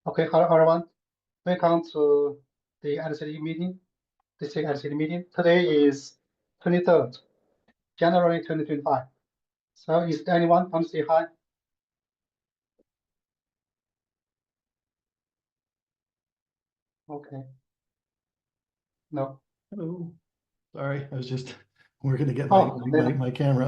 Okay, hello everyone. Welcome to the LCD meeting, district LCD meeting. Today is 23rd January 2025. So is there anyone want to say hi? Okay. No. Hello. Sorry, I was just working to get Oh, my camera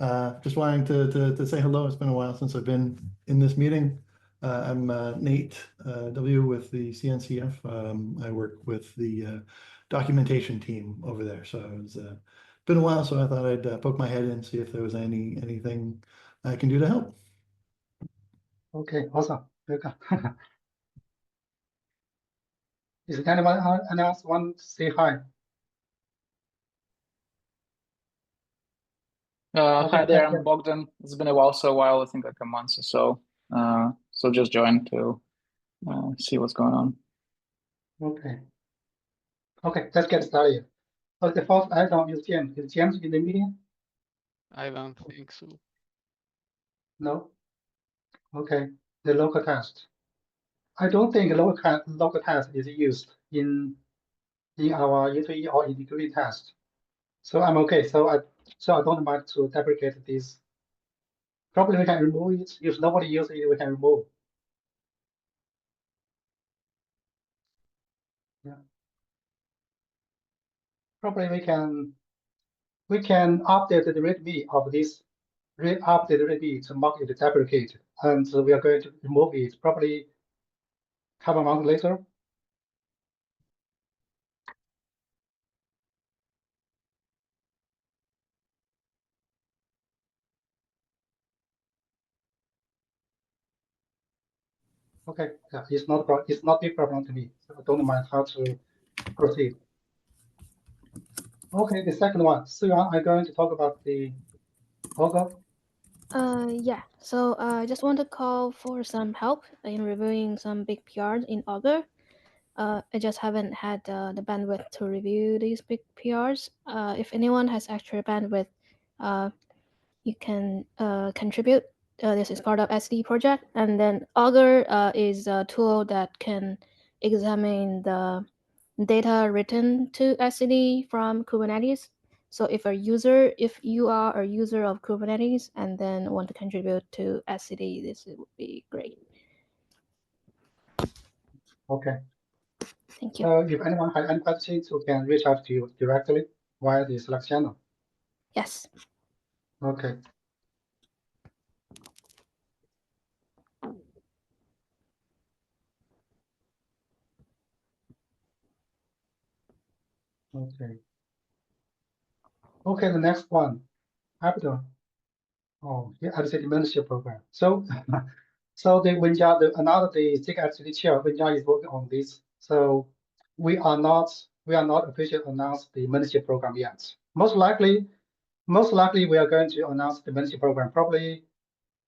on. Just wanting to say hello. It's been a while since I've been in this meeting. I'm Nate W. with the CNCF. I work with the documentation team over there. So it's been a while, so I thought I'd poke my head in, see if there was anything I can do to help. okay, awesome. Welcome. Is there anyone else want to say hi? Hi there, I'm Bogdan. It's been a while, I think like a month or so. So just joined to see what's going on. Okay. Okay, let's get started. Okay, the first item is James. Is James in the meeting? I don't think so. No. Okay, the local test. I don't think local test is used in our U2E or in degree test. So I'm okay. So I don't mind to deprecate this. Probably we can remove it. If nobody uses it, we can remove. Yeah. Probably we can update the readme of this update the readme to mark it deprecated, and so we are going to remove it probably a couple months later. Okay, yeah, it's not big problem to me. So I don't mind how to proceed. Okay, the second one. So I'm going to talk about the Augur. Yeah, so I just want to call for some help in reviewing some big PRs in Augur. I just haven't had the bandwidth to review these big PRs. If anyone has extra bandwidth, you can contribute. This is part of SD project, and then Augur is a tool that can examine the data written to etcd from Kubernetes. So if you are a user of Kubernetes and then want to contribute to etcd, this would be great. Okay. Thank you. So if anyone has any questions, you can reach out to you directly via the Slack channel. Yes. Okay. Okay. Okay, the next one, Abdul. Oh, yeah, etcd membership program. So, so the SIG etcd chair, Wenjia is working on this. So we are not officially announced the membership program yet. Most likely we are going to announce the membership program probably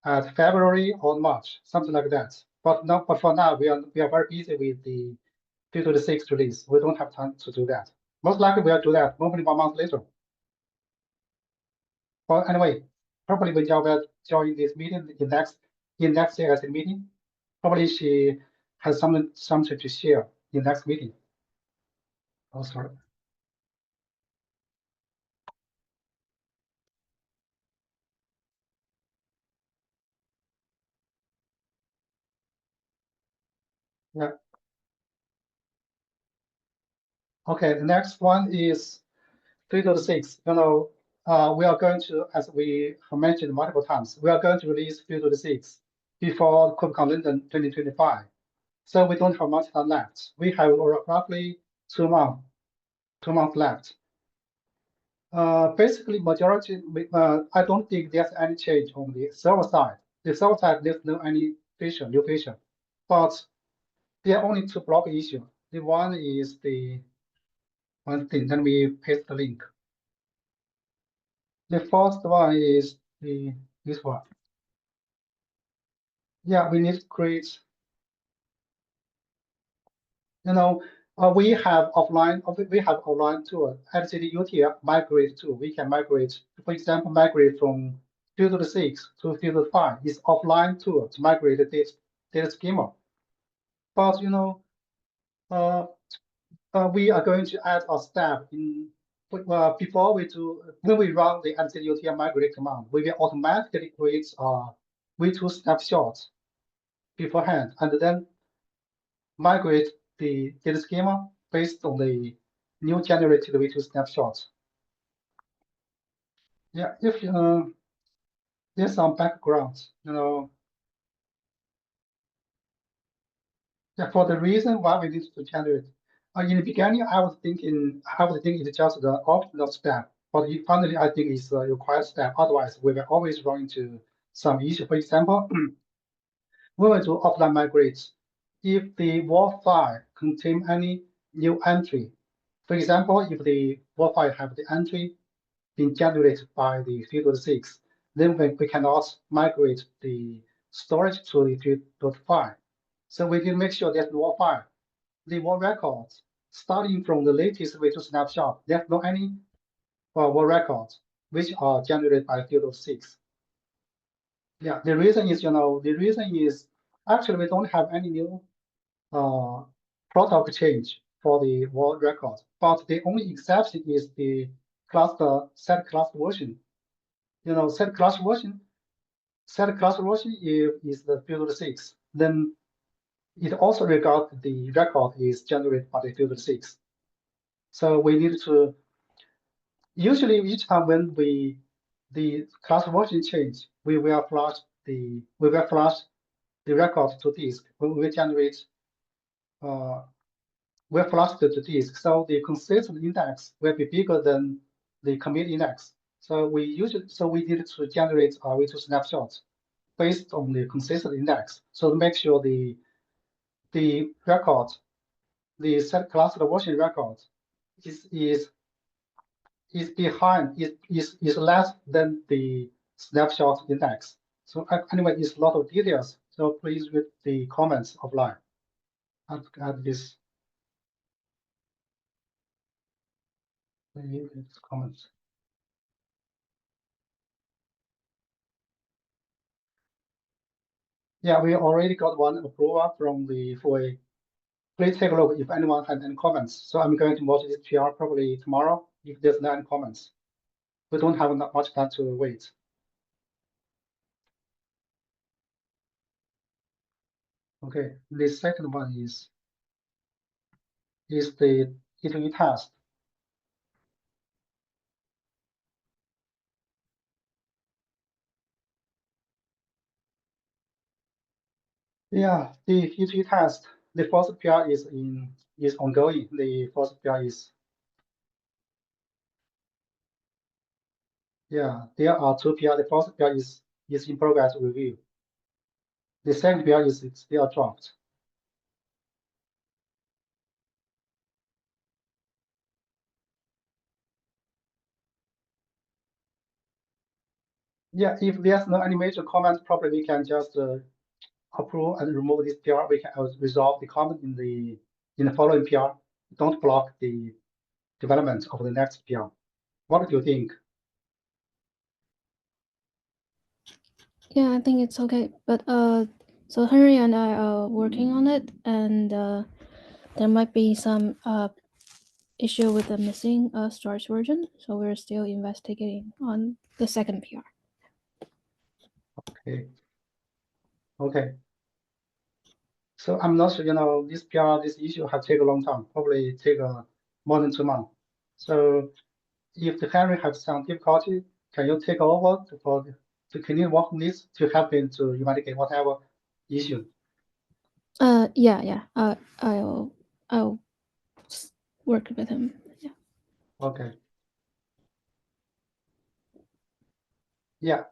at February or March, something like that. But for now, we are very busy with the 2.6 release. We don't have time to do that. Most likely we'll do that probably 1 month later. But anyway, probably when Jiao will join this meeting in next year's meeting, probably she has something to share in next meeting. Oh, sorry. Yeah. Okay, the next one is 3.6. We are going to, as we have mentioned multiple times, we are going to release 3.6 before KubeCon London 2025. So we don't have much time left. We have roughly 2 months left. Basically, majority, I don't think there's any change on the server side. The server side, there's no any new feature, but there are only 2 block issues. The one is the one thing. Let me paste the link. The first one is this one. Yeah, we need to create. We have offline tool. etcd UTF migrate tool. We can migrate, for example, migrate from 2.6 to 3.5. It's offline tool to migrate the data schema. But we are going to add a step in before we do when we run the NCDUTM migrate command, we will automatically create a V2 snapshot beforehand, and then migrate the data schema based on the new generated V2 snapshot. Yeah, if there's some background, yeah, for the reason why we need to generate. In the beginning, I was thinking it's just the optional step, but finally I think it's a required step. Otherwise, we will always run into some issue. For example, we will do offline migrate. If the WAR file contain any new entry, for example, if the WAR file have the entry being generated by the field.6, then we cannot migrate the storage to the field.5. So we need to make sure that the WAR file, the WAR records, starting from the latest V2 snapshot, there's no any WAR records which are generated by field.6. Yeah, the reason is actually we don't have any new protocol change for the WAR record, but the only exception is the cluster set cluster version. Set cluster version is the field.6. Then it also regards the record is generated by the field.6. So we need to usually each time when the cluster version change, we will flush the record to disk. We will generate we're flushed to disk, so the consistent index will be bigger than the commit index. So we need to generate a V2 snapshot based on the consistent index. So to make sure the record, the set cluster version record is behind is less than the snapshot index. So anyway, it's a lot of details. So please read the comments offline. Add this. Comments. Yeah, we already got one approval from the FOA. Please take a look if anyone has any comments. So I'm going to watch this PR probably tomorrow if there's no any comments. We don't have much time to wait. Okay, the second one is the E2E test. Yeah, the E2E test, the first PR is ongoing. The first PR is there are two PR. The first PR is in progress review. The second PR is still dropped. Yeah, if there's no any major comments, probably we can just approve and remove this PR. We can resolve the comment in the following PR. Don't block the development of the next PR. What do you think? Yeah, I think it's okay. But so Henry and I are working on it, and there might be some issue with the missing storage version. So we're still investigating on the second PR. Okay. Okay. So I'm not sure, this PR, this issue have taken a long time, probably take more than 2 months. So if the Henry has some difficulty, can you take over to continue work on this to help him to investigate whatever issue? Yeah. I'll work with him. Yeah. Okay. Yeah.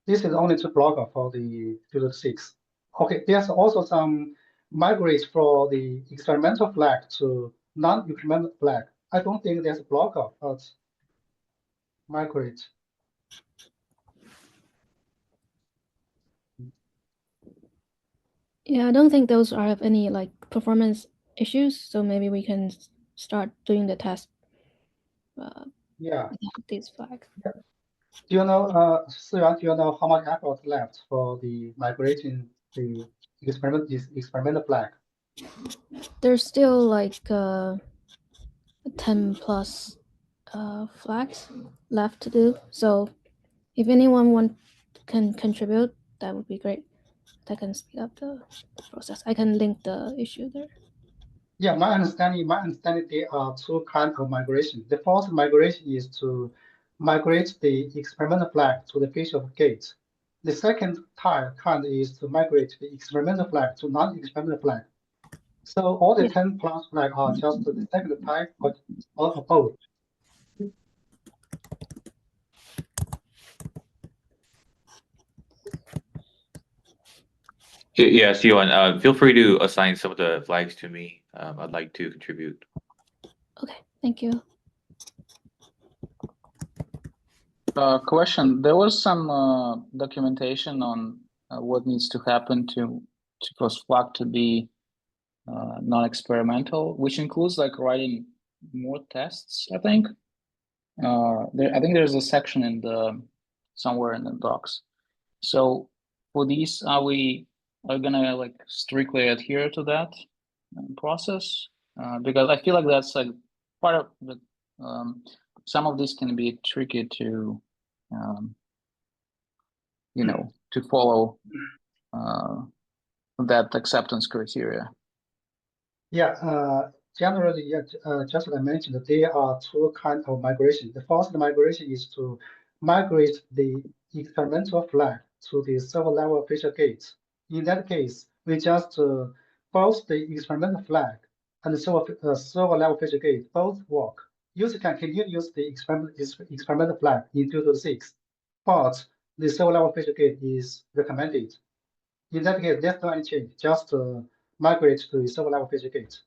This is only two blocker for the field.6. Okay, there's also some migrate for the experimental flag to non-experimental flag. I don't think there's a blocker, but migrate. Yeah, I don't think those are any like performance issues. So maybe we can start doing the test. Yeah. Without this flag. Do you know, Siyuan, do you know how much effort left for the migrating the experimental flag? there's still like 10 plus flags left to do. So if anyone can contribute, that would be great. That can speed up the process. I can link the issue there. Yeah, my understanding, there are two kinds of migration. The first migration is to migrate the experimental flag to the official gate. The second kind is to migrate the experimental flag to non-experimental flag. So all the 10 plus flag are just the second type of both. Yes, Johan, feel free to assign some of the flags to me. I'd like to contribute. Okay, thank you. Question: there was some documentation on what needs to happen to cause flag to be non-experimental, which includes like writing more tests. I think I think there's a section in the somewhere in the docs. So for these, are gonna like strictly adhere to that process? Because I feel like that's like part of the some of these can be tricky to you know, to follow that acceptance criteria. Yeah, generally, yeah, just as I mentioned, there are two kinds of migration. The first migration is to migrate the experimental flag to the server level official gate. In that case, we just both the experimental flag and the server level official gate both work. User can continue to use the experimental flag in 2.6, but the server level official gate is recommended. In that case, there's no any change, just migrate to the server level official gate.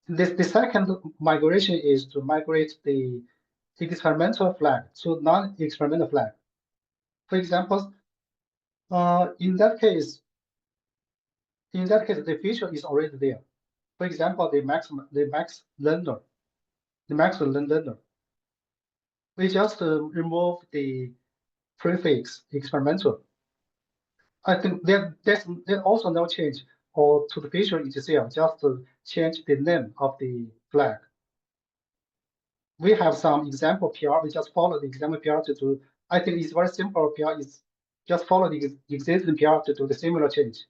The second migration is to migrate the experimental flag to non-experimental flag. For example, in that case, the feature is already there. For example, the max learner. We just remove the prefix experimental. I think there's also no change or to the feature itself, just to change the name of the flag. We have some example PR. We just follow the example PR to do. I think it's very simple. PR is just follow the existing PR to do the similar change.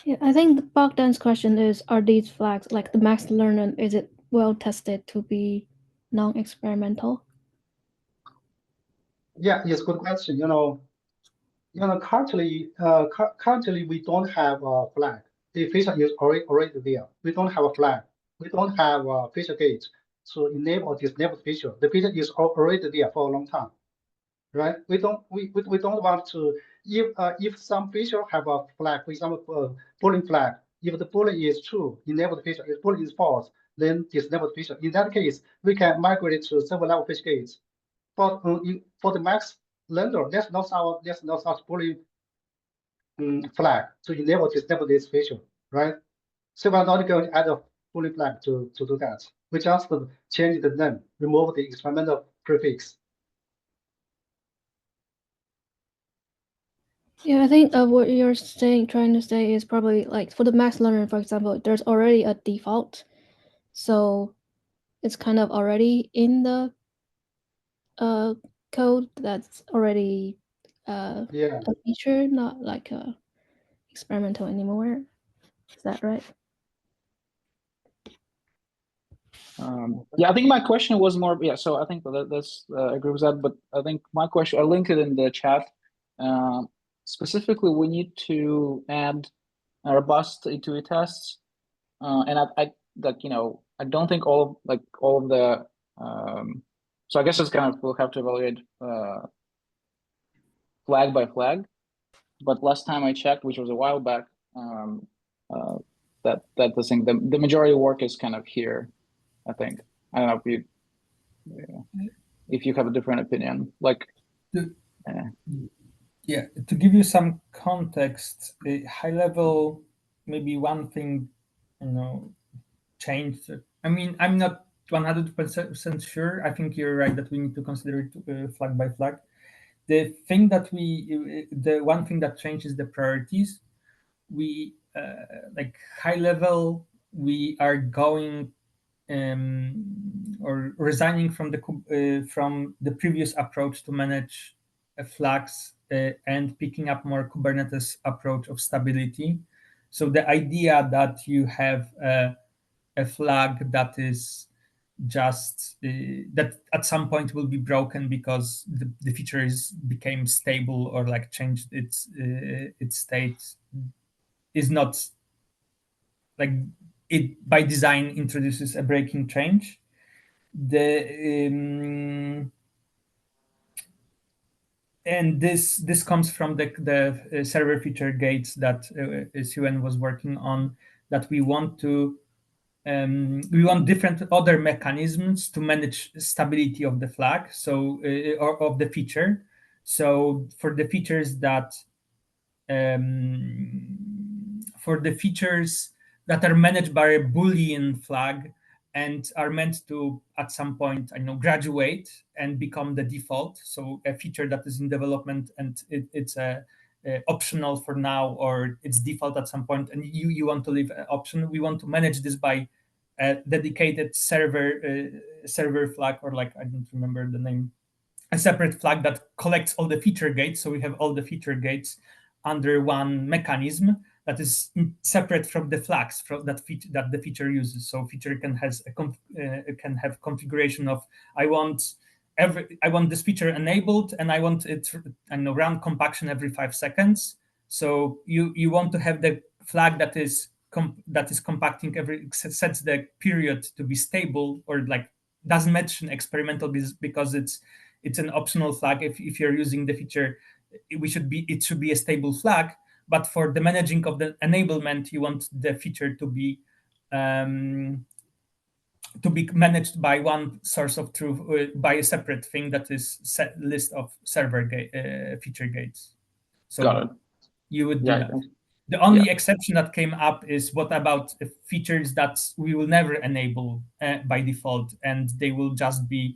Yeah, I think Bogdan's question is: are these flags like the max learner? Is it well tested to be non-experimental? Yeah, yes, good question. Currently we don't have a flag. The feature is already there. We don't have a flag. We don't have a feature gate to enable or disable feature. The feature is already there for a long time, right? We don't want to if some feature have a flag, for example, Boolean flag. If the Boolean is true, enable the feature. If Boolean is false, then disable the feature. In that case, we can migrate it to server level feature gates. But for the max learner, there's no such Boolean flag to disable this feature, right? So we're not going to add a Boolean flag to do that. We just change the name, remove the experimental prefix. Yeah, I think what you're trying to say is probably like for the max learner, for example, there's already a default, so it's kind of already in the code that's already Yeah. a feature, not like experimental anymore. Is that right? Yeah, I think my question was more. Yeah, so I think that's I agree with that. But I think my question, I linked it in the chat. Specifically, we need to add robust A2A tests, and I like I don't think all of the. So I guess it's kind of we'll have to evaluate flag by flag. But last time I checked, which was a while back, that the thing the majority of work is kind of here. I think I don't know if you have a different opinion. Like, yeah, to give you some context, high level, maybe one thing, changed. I mean, I'm not 100% sure. I think you're right that we need to consider it flag by flag. The one thing that changed is the priorities. We like high level, we are going or resigning from the previous approach to manage flags and picking up more Kubernetes approach of stability. So the idea that you have a flag that is just that at some point will be broken because the feature became stable or like changed its state is not like it by design introduces a breaking change. And this comes from the server feature gates that Suen was working on, that we want different other mechanisms to manage stability of the flag, so or of the feature. So for the features that are managed by a Boolean flag and are meant to at some point, I know, graduate and become the default. So a feature that is in development and it's optional for now, or it's default at some point, and you want to leave an option. We want to manage this by a dedicated server flag, or like I don't remember the name, a separate flag that collects all the feature gates. So we have all the feature gates under one mechanism that is separate from the flags that the feature uses. So feature can have configuration of I want this feature enabled and I want it run compaction every 5 seconds. So you want to have the flag that is compacting sets the period to be stable, or like doesn't mention experimental because it's an optional flag. If you're using the feature, it should be a stable flag. But for the managing of the enablement, you want the feature to be managed by one source of truth, by a separate thing that is set list of server feature gates. So Got it. you would do Yeah, that. thanks. The only exception that came up is what about features that we will never enable by default, and they will just be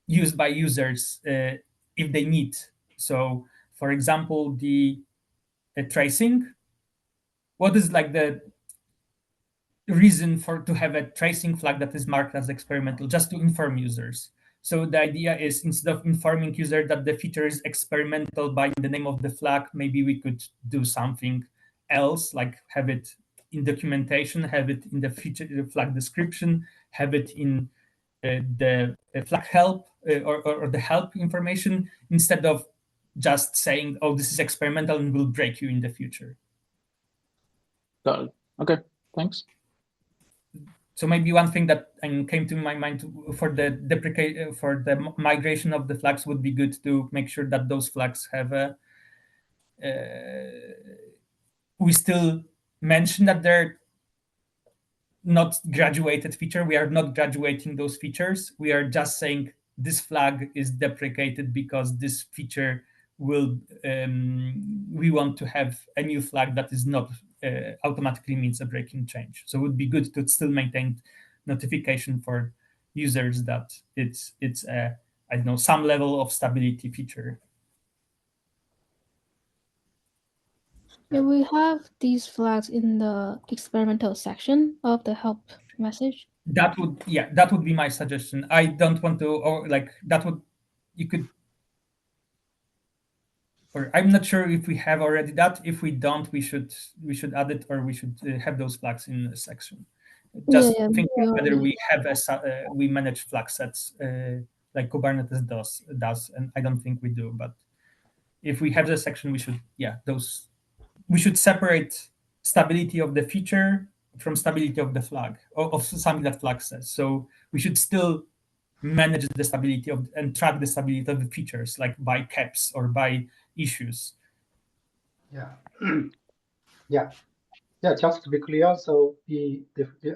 used by users if they need. So, for example, the tracing. What is like the reason to have a tracing flag that is marked as experimental? Just to inform users. So the idea is, instead of informing user that the feature is experimental by the name of the flag, maybe we could do something else, like have it in documentation, have it in the feature flag description, have it in the flag help or the help information, instead of just saying, oh, this is experimental and will break you in the future. Got it. Okay, thanks. So maybe one thing that came to my mind for the migration of the flags would be good to make sure that those flags have we still mention that they're not graduated feature. We are not graduating those features. We are just saying this flag is deprecated because this feature will we want to have a new flag that is not automatically means a breaking change. So it would be good to still maintain notification for users that it's a, I don't know, some level of stability feature. Yeah, we have these flags in the experimental section of the help message. That would be my suggestion. I don't want to, or like that would, you could, or I'm not sure if we have already that. If we don't, we should add it, or we should have those flags in the section. Just think whether we have we manage flag sets like Kubernetes does, and I don't think we do. But if we have the section, we should we should separate stability of the feature from stability of the flag, of something that flag says. So we should still manage the stability of and track the stability of the features, like by caps or by issues. Yeah. Just to be clear, so the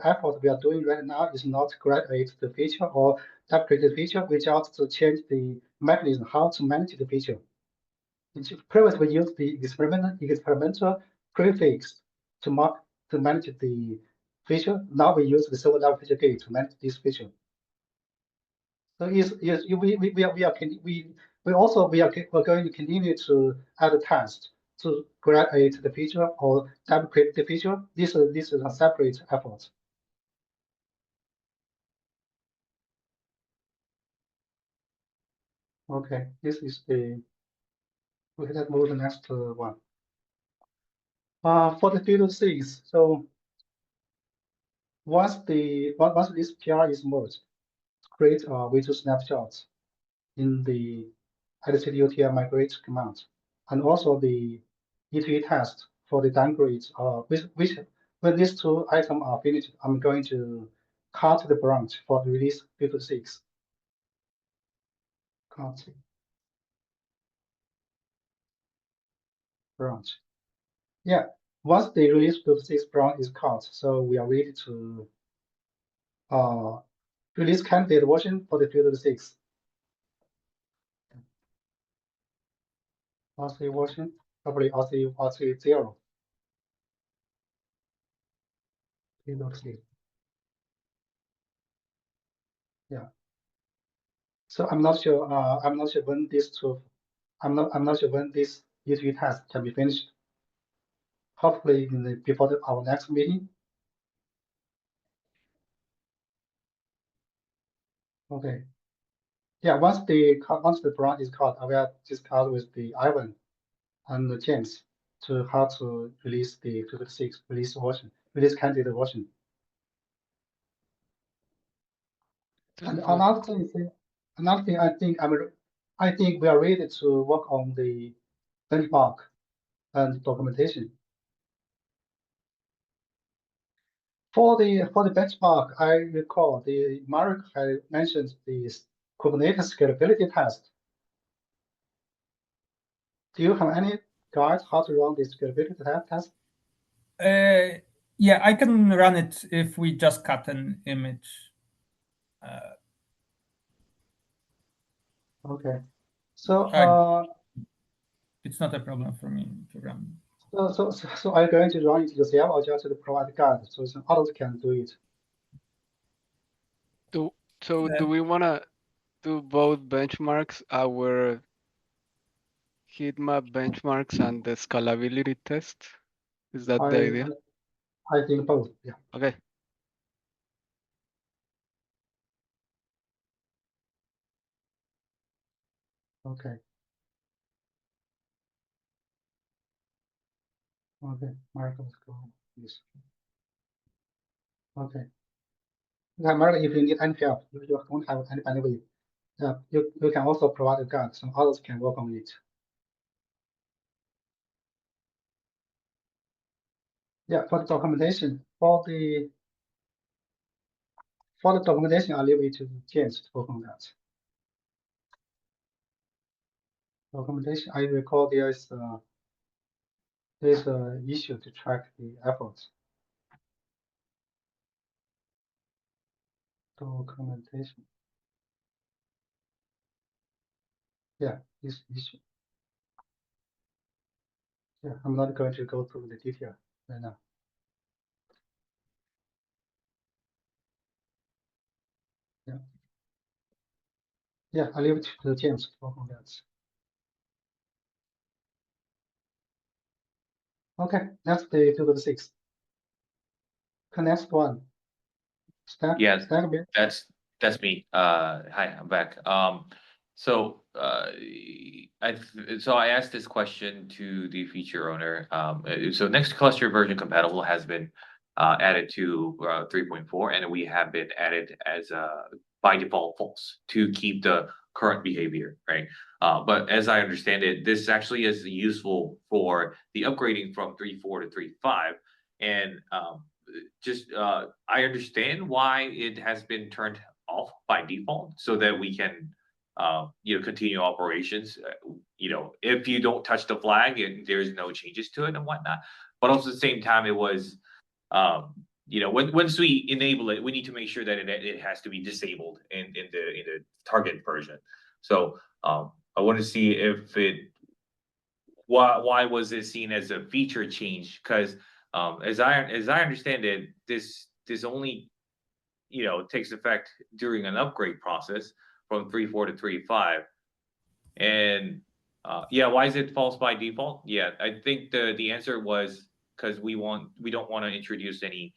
effort we are doing right now is not graduate the feature or deprecate the feature. We just to change the mechanism how to manage the feature. Previously, we used the experimental prefix to manage the feature. Now we use the server level feature gate to manage this feature. So we're going to continue to add a test to create the feature or deprecate the feature. This is a separate effort. Okay, this is the. Okay, let's move to the next one. For the Filter 6, so once this PR is merged, create V2 snapshots in the edit-utl migrate command, and also the E2E test for the downgrade. Which when these two items are finished, I'm going to cut the branch for the release Filter 6. Cut branch. Yeah, once the release Filter 6 branch is cut, so we are ready to release candidate version for the Filter 6. RC version, probably RC 0. Filter 6. Yeah. So I'm not sure. I'm not sure when this two. I'm not sure when this E2E test can be finished. Hopefully before our next meeting. Okay. Yeah. Once the branch is caught, I will discuss with the Ivan and James to how to release the Filter 6 release candidate version. And another thing I think we are ready to work on the benchmark and documentation. For the benchmark, I recall the Mark had mentioned the Kubernetes scalability test. Do you have any guide how to run the scalability test? Yeah, I can run it if we just cut an image. Okay. So it's not a problem for me to run. So are you going to run it yourself or just to provide a guide so others can do it? Do we want to do both benchmarks, our heat map benchmarks and the scalability test? Is that the idea? I think both, yeah. Okay. Okay. Okay, Mark, let's go. Yes. Okay. Yeah, Mark, if you need any help, if you don't have any way, you can also provide a guide so others can work on it. Yeah, for the documentation, for the documentation, I'll leave it to James to work on that. Documentation, I recall there's an issue to track the efforts. Documentation. Yeah, this issue. Yeah, I'm not going to go through the detail right now. Yeah. Yeah, I'll leave it to James to work on that. Okay, that's the Filter 6. The next one. Yes. Stack bit. That's me. Hi, I'm back. So I asked this question to the feature owner. So next cluster version compatible has been added to 3.4, and we have been added as by default false to keep the current behavior, right? But as I understand it, this actually is useful for the upgrading from 3.4 to 3.5, and I understand why it has been turned off by default so that we can continue operations. If you don't touch the flag and there's no changes to it and whatnot. But also at the same time, it was once we enable it, we need to make sure that it has to be disabled in the target version. So I want to see if why was it seen as a feature change? Because as I understand it, this only takes effect during an upgrade process from 3.4 to 3.5, and Yeah, why is it false by default? Yeah, I think the answer was because we don't want to introduce any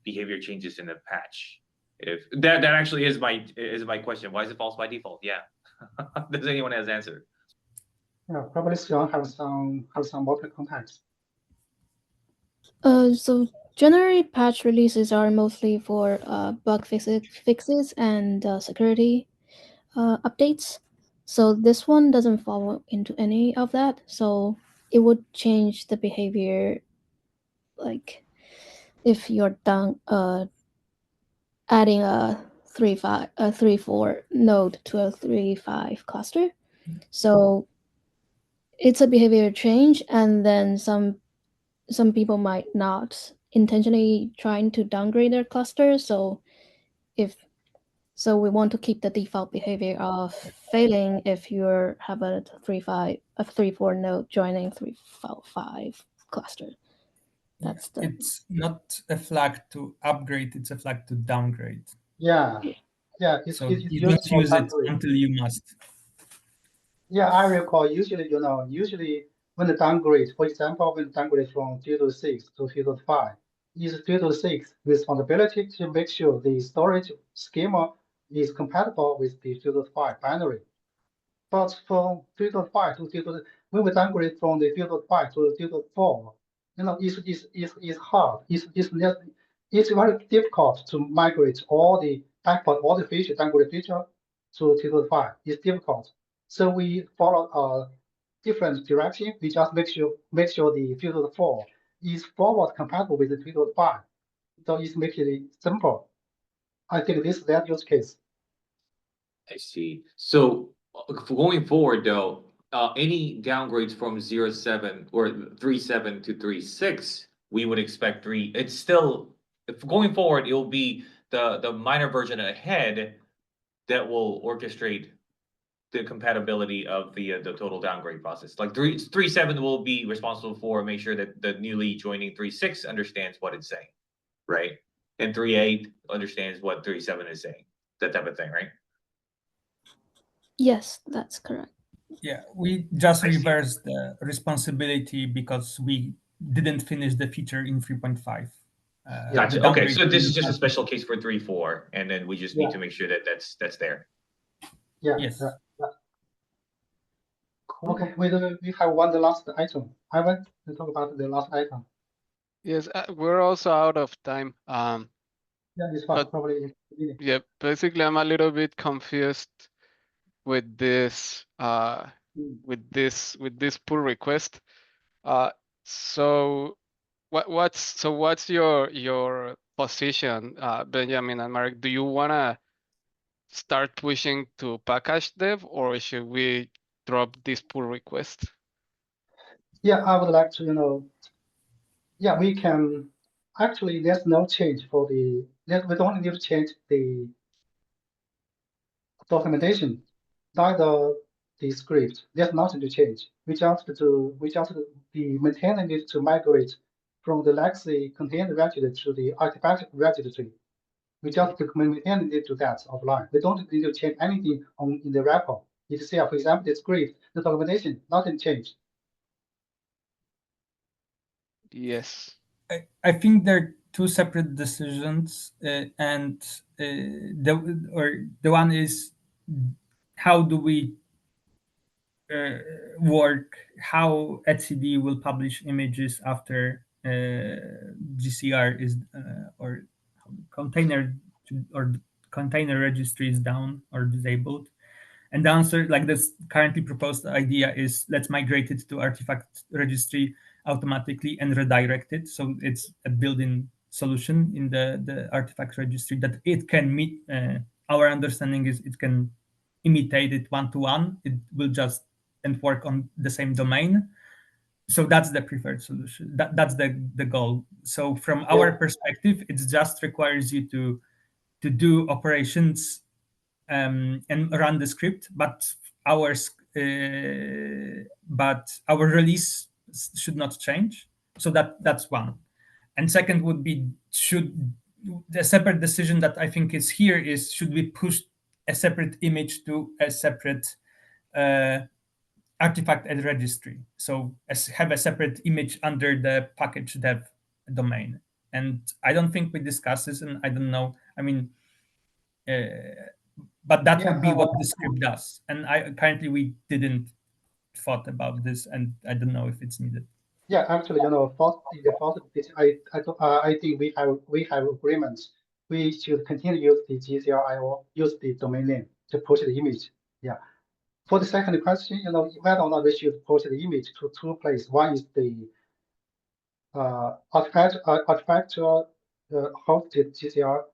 behavior changes in the patch. If that actually is my question. Why is it false by default? Yeah. Does anyone has answer? Yeah, probably still have some multiple context. So generally patch releases are mostly for bug fixes and security updates. So this one doesn't fall into any of that. So it would change the behavior, like if you're done adding a 3.4 node to a 3.5 cluster. So it's a behavior change, and then some people might not intentionally trying to downgrade their cluster. So we want to keep the default behavior of failing if you have a 3.4 node joining 3.5 cluster. That's the It's not a flag to upgrade, it's a flag to downgrade. Yeah, yeah. So it's you used don't for use it downgrade. until you must. Yeah, I recall usually when the downgrade, for example, when downgrade from 3.6 to 3.5, is 3.6 responsibility to make sure the storage schema is compatible with the 3.5 binary. But from 3.5 to 3. When we downgrade from the 3.5 to 3.4, it's hard. It's very difficult to migrate all the feature, downgrade feature to 3.5. It's difficult. So we follow a different direction. We just make sure the 3.4 is forward compatible with the 3.5. So it's making it simple. I think this is that use case. I see. So going forward though, any downgrades from 0.7 or 3.7 to 3.6, we would expect 3. It's still, if going forward, it will be the minor version ahead that will orchestrate the compatibility of the total downgrade process. Like 3.7 will be responsible for make sure that the newly joining 3.6 understands what it's saying, right? And 3.8 understands what 3.7 is saying. That type of thing, right? Yes, that's correct. Yeah, we just I see. reversed the responsibility because we didn't finish the feature in 3.5. Gotcha. the Okay, downgrade so this is didn't just a happen. special case for 3.4, and then we just need to make sure that that's there. Yeah. Yes. Yeah. Okay, we have one the last item. Ivan, we talk about the last item. Yes, we're also out of time. Yeah, it's fine. But- Probably. Yeah, basically, I'm a little bit confused with this with this pull request. So what's your position, Benjamin and Mark? Do you wanna start pushing to package dev, or should we drop this pull request? Yeah, I would like to, yeah, we can actually there's no change for we don't need to change the documentation, neither the script. There's nothing to change. The maintainer needs to migrate from the legacy container registry to the artifact registry. We just maintain it to that offline. We don't need to change anything in the repo itself. For example, the script, the documentation, nothing changed. Yes. I think there are two separate decisions, and the one is how do we work, how etcd will publish images after GCR is or container or container registry is down or disabled. And the answer, like this currently proposed idea, is let's migrate it to artifact registry automatically and redirect it. So it's a built-in solution in the artifact registry that it can meet. Our understanding is it can imitate it one-to-one. It will just and work on the same domain. So that's the preferred solution. That's the goal. So from our perspective, it just requires you to do operations and run the script, but our release should not change. So that's one. And second would be, should the separate decision that I think is here is, should we push a separate image to a separate artifact at registry. So have a separate image under the package dev domain. And I don't think we discussed this, and I don't know. I mean, but that would be what the script does. And currently we didn't thought about this, and I don't know if it's needed. Yeah, actually, I think we have agreements. We should continue use the GCR.io, use the domain name to push the image. Yeah. For the second question, whether or not we should push the image to two places. One is the artifact hosted GCR.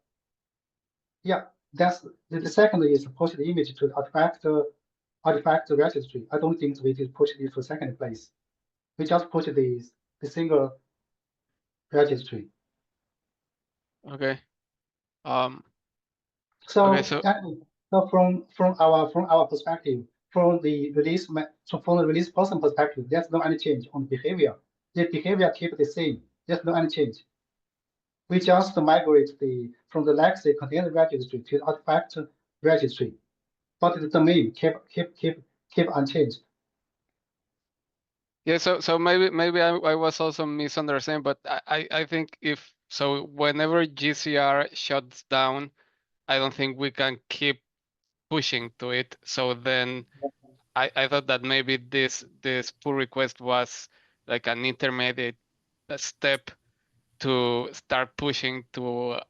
Yeah, that's the second is push the image to the artifact registry. I don't think we should push it to second place. We just push the single registry. Okay. So, Okay, so- from our perspective, from the release person perspective, there's no any change on behavior. The behavior keep the same. There's no any change. We just migrate from the legacy container registry to the artifact registry, but the domain keep unchanged. Yeah, so maybe I was also misunderstanding, but I think if so, whenever GCR shuts down, I don't think we can keep pushing to it. So then I thought that maybe this pull request was like an intermediate step to start pushing to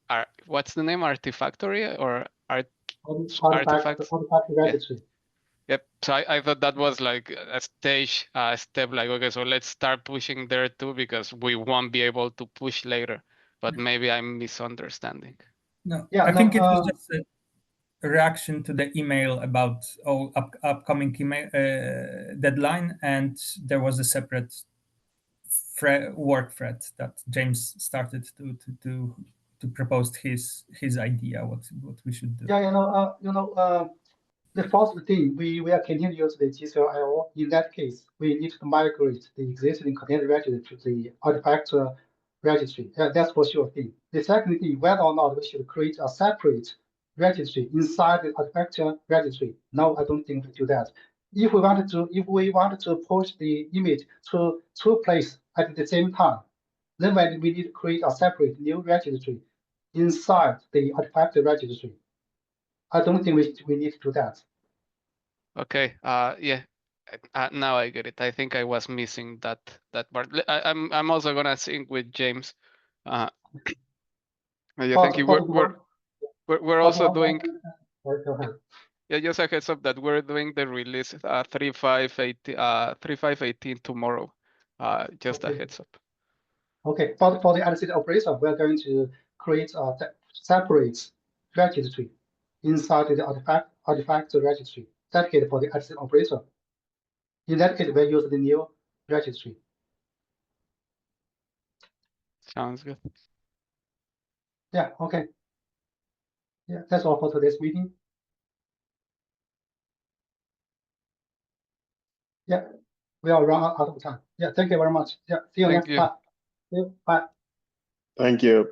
our, what's the name, Artifactory or Artifacts? Artifact registry. Yep. So I thought that was like a stage step, like, okay, so let's start pushing there too, because we won't be able to push later. But maybe I'm misunderstanding. No, Yeah, I think it was no, just a reaction to the email about upcoming email deadline, and there was a separate work thread that James started to propose his idea what we should do. Yeah, the first thing we are continuing to use the GCR.io. In that case, we need to migrate the existing container registry to the artifact registry. Yeah, that's for sure thing. The second thing, whether or not we should create a separate registry inside the artifact registry. No, I don't think we do that. If we wanted to push the image to two places at the same time, then we need to create a separate new registry inside the artifact registry. I don't think we need to do that. Okay. Yeah. Now I get it. I think I was missing that part. I'm also gonna sync with James. Yeah, thank you. We're also doing. Sorry, go ahead. Yeah, just a heads up that we're doing the release 3.5.18 tomorrow. Just a Okay. heads up. Okay, for the LCD operator, we're going to create a separate registry inside the artifact registry dedicated for the LCD operator. In that case, we use the new registry. Sounds good. Yeah, okay. Yeah, that's all for today's meeting. Yeah, we are run out of time. Yeah, thank you very much. Yeah, see you Thank next you. time. See you. Bye. Thank you.